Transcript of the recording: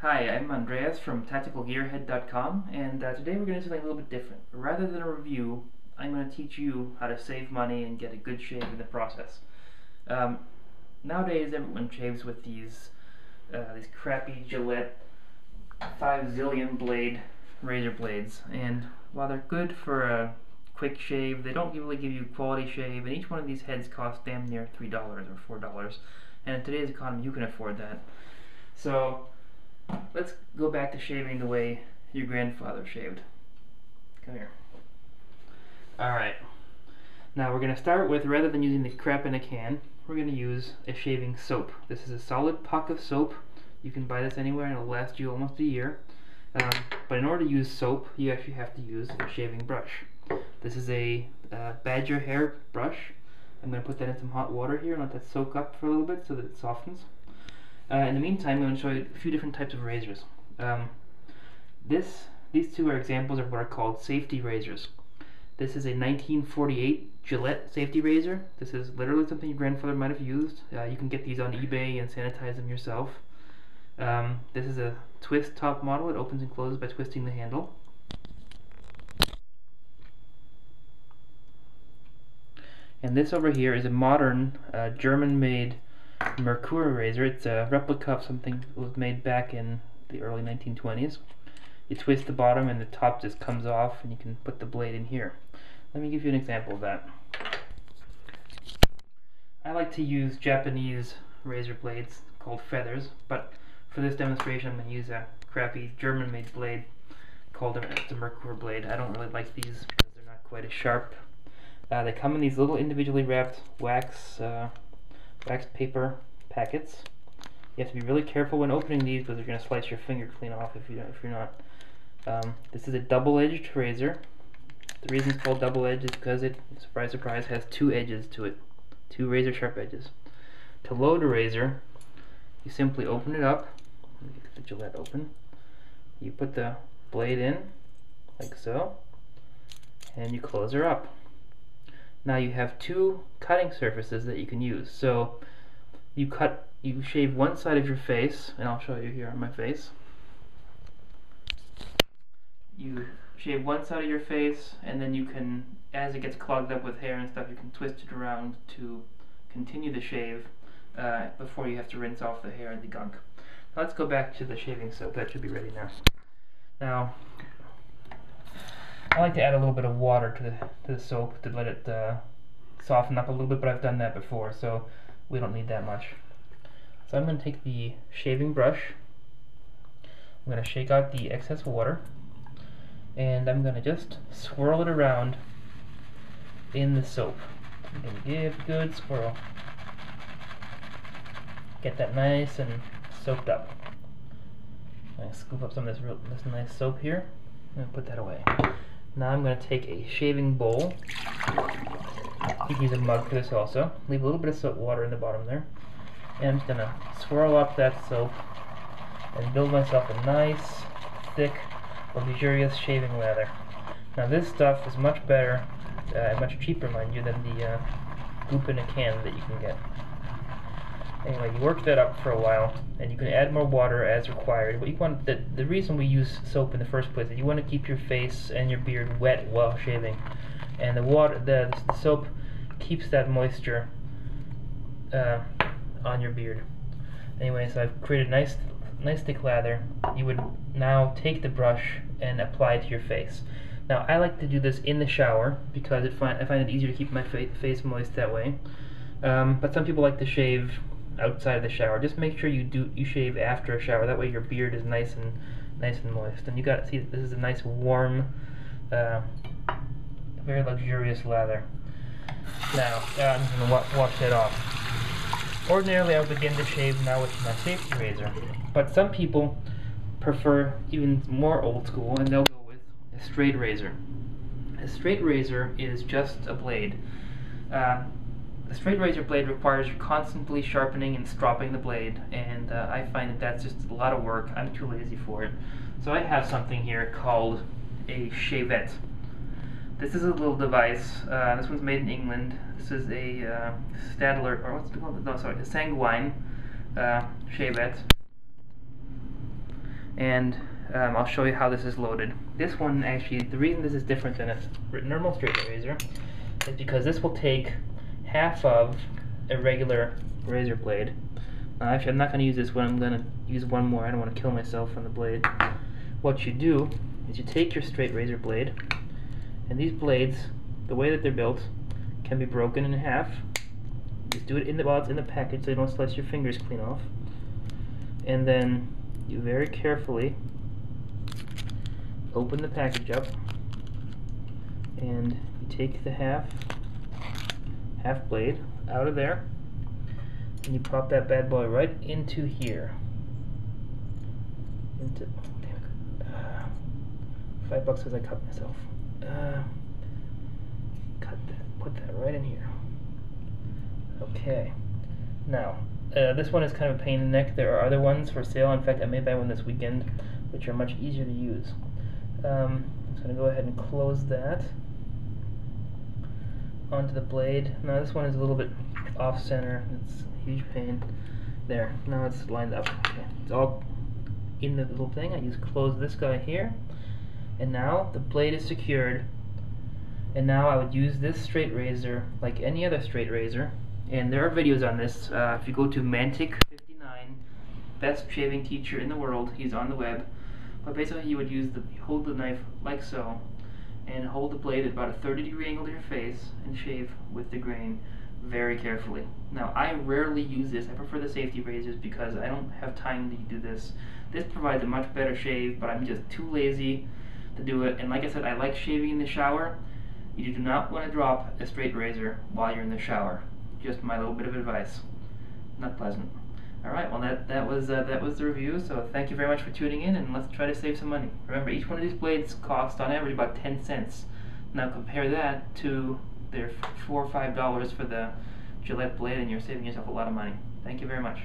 Hi, I'm Andreas from tacticalgearhead.com, and today we're going to do something a little bit different. Rather than a review, I'm going to teach you how to save money and get a good shave in the process. Nowadays, everyone shaves with these crappy Gillette 5 zillion blade razor blades, and while they're good for a quick shave, they don't really give you quality shave, and each one of these heads costs damn near $3 or $4, and in today's economy, you can afford that. So let's go back to shaving the way your grandfather shaved. Come here. Alright. Now we're going to start with, rather than using the crap in a can, we're going to use a shaving soap. This is a solid puck of soap. You can buy this anywhere and it'll last you almost a year. But in order to use soap, you actually have to use a shaving brush. This is a badger hair brush. I'm going to put that in some hot water here and let that soak up for a little bit so that it softens. In the meantime, I'm going to show you a few different types of razors. These two are examples of what are called safety razors. This is a 1948 Gillette safety razor. This is literally something your grandfather might have used. You can get these on eBay and sanitize them yourself. This is a twist top model. It opens and closes by twisting the handle. And this over here is a modern German-made Merkur razor. It's a replica of something that was made back in the early 1920s. You twist the bottom and the top just comes off and you can put the blade in here. Let me give you an example of that. I like to use Japanese razor blades called feathers, but for this demonstration I'm going to use a crappy German-made blade called a Merkur blade. I don't really like these because they're not quite as sharp. They come in these little individually wrapped wax paper packets. You have to be really careful when opening these because you're going to slice your finger clean off if you're not. This is a double-edged razor. The reason it's called double-edged is because it, surprise surprise, has two edges to it. Two razor sharp edges. To load a razor, you simply open it up. Let me get the Gillette open. You put the blade in, like so, and you close her up. Now you have two cutting surfaces that you can use. So you shave one side of your face, and I'll show you here on my face. You shave one side of your face, and then you can, as it gets clogged up with hair and stuff, you can twist it around to continue the shave before you have to rinse off the hair and the gunk. Now let's go back to the shaving soap. That should be ready now. Now, I like to add a little bit of water to the soap to let it soften up a little bit, but I've done that before, so we don't need that much. So I'm going to take the shaving brush, I'm going to shake out the excess water, and I'm going to just swirl it around in the soap. I'm going to give a good swirl. Get that nice and soaked up. I'm going to scoop up some of this nice soap here and put that away. Now I'm going to take a shaving bowl. You can use a mug for this also. Leave a little bit of soap water in the bottom there. And I'm just going to swirl up that soap and build myself a nice, thick, luxurious shaving lather. Now this stuff is much better, much cheaper mind you, than the goop in a can that you can get. Anyway, you work that up for a while, and you can add more water as required. What you want, the reason we use soap in the first place is you want to keep your face and your beard wet while shaving, and the soap keeps that moisture on your beard. Anyway, so I've created a nice thick lather. You would now take the brush and apply it to your face. Now I like to do this in the shower because I find it easier to keep my face moist that way. But some people like to shave outside of the shower. Just make sure you shave after a shower. That way your beard is nice and moist. And you got to see this is a nice warm, very luxurious lather. Now I'm just going to wash that off. Ordinarily I would begin to shave now with my safety razor, but some people prefer even more old school and they'll go with a straight razor. A straight razor is just a blade. A straight razor blade requires you constantly sharpening and stropping the blade, and I find that that's just a lot of work. I'm too lazy for it. So I have something here called a shavette. This is a little device. This one's made in England. This is a Stadler, or what's it called? No, sorry, a Sanguine shavette. and I'll show you how this is loaded. This one actually, the reason this is different than a normal straight razor is because this will take half of a regular razor blade. Actually, I'm not going to use this one. I'm going to use one more. I don't want to kill myself on the blade. What you do is you take your straight razor blade, and these blades, the way that they're built, can be broken in half. Just do it while it's in the package so you don't slice your fingers clean off. And then you very carefully open the package up, and you take the half blade out of there, and you pop that bad boy right into here. Into $5 because I cut myself. Cut that. Put that right in here. Okay. Now, this one is kind of a pain in the neck. There are other ones for sale. In fact, I may buy one this weekend, which are much easier to use. I'm just going to go ahead and close that onto the blade. Now this one is a little bit off center. It's a huge pain. There. Now it's lined up. Okay. It's all in the little thing. I just close this guy here, and now the blade is secured. And now I would use this straight razor like any other straight razor. And there are videos on this. If you go to Mantic59, best shaving teacher in the world, he's on the web. But basically you would hold the knife like so, and hold the blade at about a 30-degree angle to your face, and shave with the grain very carefully. Now, I rarely use this. I prefer the safety razors because I don't have time to do this. This provides a much better shave, but I'm just too lazy to do it. And like I said, I like shaving in the shower. You do not want to drop a straight razor while you're in the shower. Just my little bit of advice. Not pleasant. Alright, well that was the review, so thank you very much for tuning in, and let's try to save some money. Remember, each one of these blades costs on average about 10 cents. Now compare that to their $4 or $5 for the Gillette blade, and you're saving yourself a lot of money. Thank you very much.